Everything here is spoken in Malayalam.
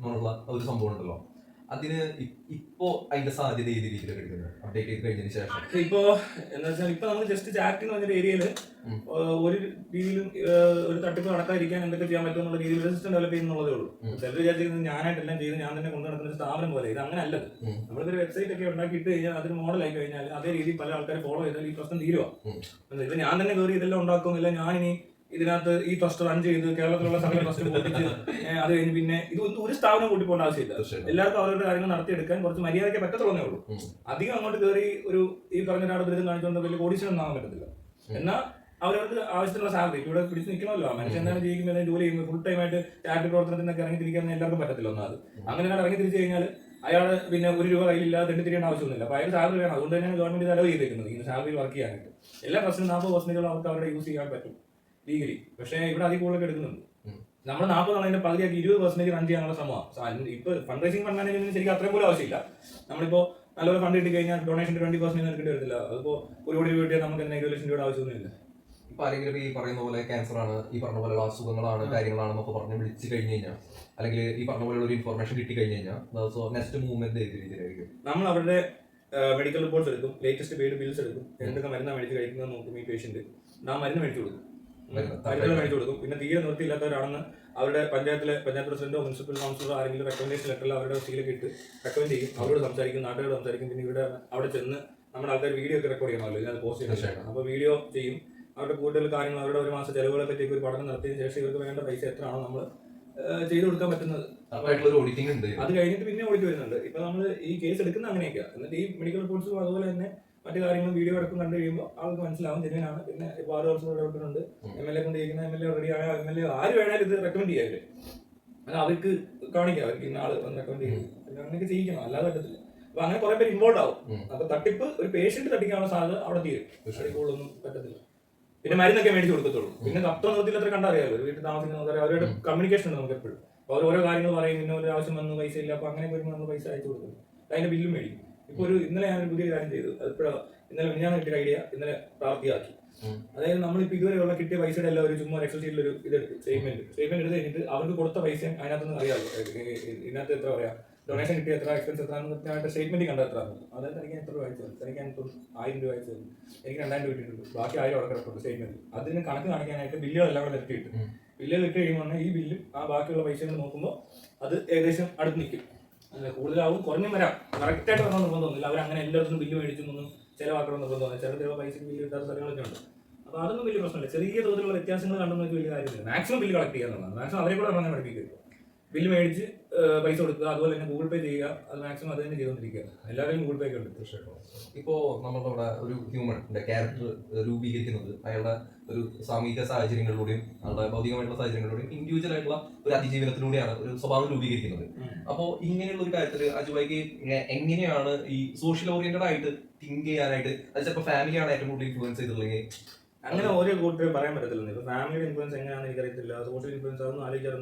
എന്നുള്ള ഒരു സംഭവം ഉണ്ടല്ലോ, അതിന് ഇപ്പോ അതിന്റെ സാധ്യത ഏത് രീതിയിലാണ് എടുക്കുന്നത് അപ്ഡേറ്റ് ചെയ്ത് കഴിഞ്ഞതിന് ശേഷം? ഇപ്പോ എന്താ വെച്ചാൽ ഇപ്പൊ നമ്മൾ ജസ്റ്റ് ചാറ്റ് എന്ന് പറഞ്ഞ ഏരിയയിൽ ഒരു രീതിയിലും ഒരു തട്ടിപ്പ് നടക്കാതിരിക്കാൻ എന്തൊക്കെ ചെയ്യാൻ പറ്റും എന്നുള്ള രീതിയിൽ സിസ്റ്റം ഡെവലപ്പ് ചെയ്യുന്നുള്ളതേ ഉള്ളൂ. ചിലർ വിചാരിച്ചിരുന്നത് ഞാനായിട്ടെല്ലാം ചെയ്ത് ഞാൻ തന്നെ കൊണ്ടു നടക്കുന്ന ഒരു സ്ഥാപനം പോലെ. ഇത് അങ്ങനെ അല്ലത്. നമ്മളിതൊരു വെബ്സൈറ്റ് ഒക്കെ ഉണ്ടാക്കിയിട്ട് കഴിഞ്ഞാൽ അതിന് മോഡലായി കഴിഞ്ഞാൽ അതേ രീതിയിൽ പല ആൾക്കാർ ഫോളോ ചെയ്താൽ ഈ പ്രശ്നം തീരുവാ. ഇത് ഞാൻ തന്നെ കയറി ഇതെല്ലാം ഉണ്ടാക്കുന്നില്ല, ഞാനിനി ഇതിനകത്ത് ഈ ട്രസ്റ്റ് റൺ ചെയ്ത് കേരളത്തിലുള്ള സകല ട്രസ്റ്റ് പൊട്ടിച്ച് അത് കഴിഞ്ഞ് പിന്നെ ഇത് ഒരു സ്ഥാപനം കൂട്ടി പോകേണ്ട ആവശ്യമില്ല. എല്ലാവർക്കും അവരുടെ കാര്യങ്ങൾ നടത്തിയെടുക്കാൻ കുറച്ച് മര്യാദയ്ക്ക് പറ്റത്തുള്ളതേ ഉള്ളൂ. അധികം അങ്ങോട്ട് കയറി ഒരു ഈ പറഞ്ഞ ഒരാളുടെ ബിരുദം കാണിച്ചുകൊണ്ട് വലിയ കോടീശ്വരം ആവാൻ പറ്റത്തില്ല. എന്നാൽ അവരവർക്ക് ആവശ്യത്തിനുള്ള സാലറി ഇവിടെ പിടിച്ച് നിൽക്കണമല്ലോ. മനുഷ്യൻ എന്താണ് ജീവിക്കുമ്പോൾ ജോലി ചെയ്യുമ്പോൾ ഫുൾ ടൈം ആയിട്ട് ചാരിറ്റി പ്രവർത്തനത്തിനൊക്കെ ഇറങ്ങി തിരിക്കാൻ എല്ലാവർക്കും പറ്റത്തില്ല. ഒന്നത് അങ്ങനെ ഇറങ്ങി തിരിച്ചു കഴിഞ്ഞാൽ അയാൾ പിന്നെ ഒരു രൂപ കയ്യിലില്ലാതെ തെണ്ടി തിരിയേണ്ട ആവശ്യമൊന്നുമില്ല. അപ്പോൾ അയാൾ സാലറി വേണം. അതുകൊണ്ട് തന്നെയാണ് ഗവൺമെന്റ് ഇത് അലവ് ചെയ്തേക്കുന്നത് ഇങ്ങനെ സാലറി വർക്ക് ചെയ്യാനായിട്ട്. എല്ലാ പ്രശ്നം 40% അവർക്ക് അവരുടെ യൂസ് ചെയ്യാൻ പറ്റും ലീഗലി. പക്ഷേ ഇവിടെ അതിൽ കൂടുതലൊക്കെ എടുക്കുന്നുണ്ട്. നമ്മൾ 40 നാളെ പകുതിയാക്കി 20% റൺ ചെയ്യാനുള്ള ശ്രമമാണ്. ഇപ്പൊ ഫണ്ട് റൈസിംഗ് ഫണ്ട് മാനേജ്മെന്റിന് ശരിക്കും അത്രയും പോലും ആവശ്യമില്ല. നമ്മളിപ്പോ നല്ലൊരു ഫണ്ട് കിട്ടി കഴിഞ്ഞാൽ ഡൊണേഷന്റെ 20% എടുക്കേണ്ടി വരത്തില്ല. അതിപ്പോ 1 കോടി രൂപ കിട്ടിയാൽ നമുക്ക് 2 ലക്ഷം രൂപയുടെ ആവശ്യമൊന്നുമില്ല. ഇപ്പൊ ആരെങ്കിലും ഈ പറയുന്ന പോലെ ക്യാൻസർ ആണ്, ഈ പറഞ്ഞ പോലെയുള്ള അസുഖങ്ങളാണ്, കാര്യങ്ങളാണെന്നൊക്കെ പറഞ്ഞ് വിളിച്ചു കഴിഞ്ഞു കഴിഞ്ഞാൽ, അല്ലെങ്കിൽ ഈ പറഞ്ഞ പോലെയുള്ള ഒരു ഇൻഫർമേഷൻ കിട്ടി കഴിഞ്ഞു കഴിഞ്ഞാൽ നെക്സ്റ്റ് മൂവ്മെന്റ് ഏത് രീതിയിലായിരിക്കും? നമ്മൾ അവരുടെ മെഡിക്കൽ റിപ്പോർട്ട്സ് എടുക്കും, ലേറ്റസ്റ്റ് പെയ്ഡ് ബിൽസ് എടുക്കും, എന്തൊക്കെ മരുന്നാണ് മേടിച്ച് കഴിക്കുന്നത് നോക്കും. ഈ പേഷ്യന്റ് ആ മരുന്ന് മേടിച്ചു കൊടുക്കും, മരുന്നുകൾ മേടിച്ചു കൊടുക്കും. പിന്നെ തീരെ നിർത്തിയില്ലാത്തവരാണെന്ന് അവരുടെ പഞ്ചായത്ത് പ്രസിഡന്റോ മുനിസിപ്പൽ കൗൺസിലറോ ആരെങ്കിലും റെക്കമെൻഡേഷൻ ലെറ്ററിൽ അവരുടെ സീലൊക്കെ ഇട്ട് റെക്കമെൻഡ് ചെയ്യും. അവരോട് സംസാരിക്കും, നാട്ടുകാരോട് സംസാരിക്കും. പിന്നെ ഇവിടെ അവിടെ ചെന്ന് നമ്മുടെ ആൾക്കാർ വീഡിയോ ഒക്കെ റെക്കോർഡ് ചെയ്യണമല്ലോ, ഇതിനകത്ത് പോസ്റ്റ് ചെയ്യുന്ന. അപ്പോൾ വീഡിയോ ചെയ്യും. അവരുടെ കൂടുതൽ കാര്യങ്ങൾ, അവരുടെ ഒരു മാസം ചെലവുകളെ പറ്റിയൊക്കെ ഒരു പഠനം നടത്തിയതിനു ശേഷം ഇവർക്ക് വേണ്ട പൈസ എത്രയാണോ നമ്മൾ ചെയ്തു കൊടുക്കാൻ പറ്റുന്നത്. അത് കഴിഞ്ഞിട്ട് പിന്നെ ഓടിച്ച് വരുന്നുണ്ട്. ഇപ്പൊ നമ്മൾ ഈ കേസ് എടുക്കുന്ന അങ്ങനെയൊക്കെയാണ്. എന്നിട്ട് ഈ മെഡിക്കൽ റിപ്പോർട്ട്സും അതുപോലെ തന്നെ മറ്റു കാര്യങ്ങളും വീഡിയോ അടക്കം കണ്ടു കഴിയുമ്പോൾ ആൾക്ക് മനസ്സിലാവും ജെന്യുവനാണ്. പിന്നെ ഇപ്പോൾ 6 വർഷം ഇടപെട്ടിട്ടുണ്ട്, MLA കൊണ്ട് ചെയ്യുന്ന MLA റെഡിയായ MLA ആര് വേണേലും ഇത് റെക്കമെൻഡ് ചെയ്യാവില്ലേ. അത് അവർക്ക് കാണിക്കാം, അവർക്ക് ഇന്ന ആള് റെക്കമെൻഡ് ചെയ്യും, അങ്ങനെയൊക്കെ ചെയ്യിക്കണം, അല്ലാതെ പറ്റത്തില്ല. അപ്പൊ അങ്ങനെ കുറെ പേര് ഇൻവോൾവ് ആവും. അപ്പൊ തട്ടിപ്പ് ഒരു പേഷ്യന്റ് തട്ടിക്കാനുള്ള സാധ്യത അവിടെ തീരും. കൂടുതലൊന്നും പറ്റത്തില്ല. പിന്നെ മരുന്നൊക്കെ മേടിച്ച് കൊടുക്കത്തുള്ളൂ. പിന്നെ കത്തോ നിർത്തിയില്ലത്ര കണ്ടറിയാലോ, വീട്ടിൽ താമസിക്കുന്ന അവരുടെ കമ്മ്യൂണിക്കേഷൻ ഉണ്ട് നമുക്ക് എപ്പോഴും. അവർ ഓരോ കാര്യങ്ങൾ പറയും, പിന്നെ ഒരു ആവശ്യം വന്നു പൈസ ഇല്ല, അപ്പൊ അങ്ങനെ വരുമ്പോൾ നമ്മൾ പൈസ അയച്ചു കൊടുക്കും, അതിന്റെ ബില്ലും മേടിക്കും. ഇപ്പൊ ഇന്നലെ ഞാനൊരു പുതിയ കാര്യം ചെയ്തു. അതിപ്പോഴാണ് ഇന്നലെ ഞാൻ കിട്ടിയ ഐഡിയ ഇന്നലെ പ്രാപ്തിയാക്കി. അതായത് നമ്മളിപ്പോൾ ഇതുവരെയുള്ള കിട്ടിയ പൈസയുടെ എല്ലാം ഒരു ചുമ്മാ എക്സൽ ഷീറ്റിൽ ഒരു ഇതെടുത്ത് സ്റ്റേറ്റ്മെന്റ് എടുത്ത് കഴിഞ്ഞിട്ട് അവർക്ക് കൊടുത്ത പൈസ അതിനകത്തുനിന്ന് അറിയാമല്ലോ, ഇതിനകത്ത് എത്ര പറയാ ഡൊണേഷൻ കിട്ടിയ എത്ര, എക്സ്പെൻസ് എത്ര, സ്റ്റേറ്റ്മെന്റ് കണ്ട എത്ര. അതായത് എനിക്ക് എത്ര രൂപ അയച്ചു തന്നു, എനിക്ക് 1000 രൂപ അയച്ചു തന്നു, എനിക്ക് 2000 രൂപ കിട്ടിയിട്ടുണ്ട്, ബാക്കി 1000 അവിടെ കിടപ്പുണ്ട് സ്റ്റേറ്റ്മെന്റ്. അതിന് കണക്ക് കാണിക്കാനായിട്ട് ബില്ലുകളെല്ലാം കൂടെ നിർത്തിയിട്ട് ബില്ലുകൾ ഇട്ട് കഴിയുമ്പോൾ ഈ ബില്ലും ആ ബാക്കിയുള്ള പൈസകൾ നോക്കുമ്പോൾ അത് ഏകദേശം അടുത്ത് നിൽക്കും. അല്ല കൂടുതലാവും കുറഞ്ഞും വരാം. കറക്റ്റായിട്ട് വരണം നിർബന്ധമൊന്നുമില്ല. അവരങ്ങനെ എല്ലായിടത്തും ബില്ല് മേടിച്ചൊന്നും ചിലവാക്കണം നിർബന്ധമൊന്നും. ചില പൈസക്ക് ബില്ല് കിട്ടാത്ത സ്ഥലങ്ങളൊക്കെ ഉണ്ട്. അപ്പോൾ അതൊന്നും വലിയ പ്രശ്നമില്ല. ചെറിയ തോതിലുള്ള വ്യത്യാസങ്ങൾ കണ്ടെന്നൊക്കെ വലിയ കാര്യമില്ല. മാക്സിമം ബില്ല് കളക്ട് ചെയ്യാന്നുള്ളതാണ്. മാക്സിമം അവരെ കൂടെ അങ്ങനെ പഠിപ്പിക്കുക. ബില്ല് മേടിച്ച് പൈസ കൊടുക്കുക, അതുപോലെ തന്നെ ഗൂഗിൾ പേ ചെയ്യുക. അത് മാക്സിമം അത് തന്നെ ചെയ്തുകൊണ്ടിരിക്കുക. എല്ലാവരും ഗൂഗിൾ പേ ഒക്കെ ഉണ്ട്. തീർച്ചയായിട്ടും. ഇപ്പോൾ നമ്മളുടെ ഇവിടെ ഒരു ഹ്യൂമന്റെ ക്യാരക്ടർ രൂപീകരിക്കുന്നത് അയാളുടെ ഒരു സാമൂഹിക സാഹചര്യങ്ങളിലൂടെയും അയാളുടെ ഭൗതികമായിട്ടുള്ള സാഹചര്യങ്ങളിലൂടെയും ഇൻഡിവിജ്വൽ ആയിട്ടുള്ള ഒരു അതിജീവനത്തിലൂടെയാണ് ഒരു സ്വഭാവം രൂപീകരിക്കുന്നത്. അപ്പോൾ ഇങ്ങനെയുള്ള ഒരു കാര്യത്തിൽ അജുബായിക്ക് എങ്ങനെയാണ് ഈ സോഷ്യൽ ഓറിയന്റഡ് ആയിട്ട് തിങ്ക് ചെയ്യാനായിട്ട്, അത് ചിലപ്പോൾ ഫാമിലിയാണ് ഏറ്റവും കൂടുതൽ ഇൻഫ്ലുവൻസ് ചെയ്തിട്ടുള്ളത്? അങ്ങനെ ഓരോ കൂട്ടരും പറയാൻ പറ്റത്തില്ല. ഇപ്പൊ ഫാമിലിയുടെ ഇൻഫ്ലുവൻസ് എങ്ങനെയാണെന്ന് എനിക്കറിയത്തില്ല. സോഷ്യൽ ഇൻഫ്ലുവൻസ് അതൊന്നും ആലോചിക്കാറുണ്ട്.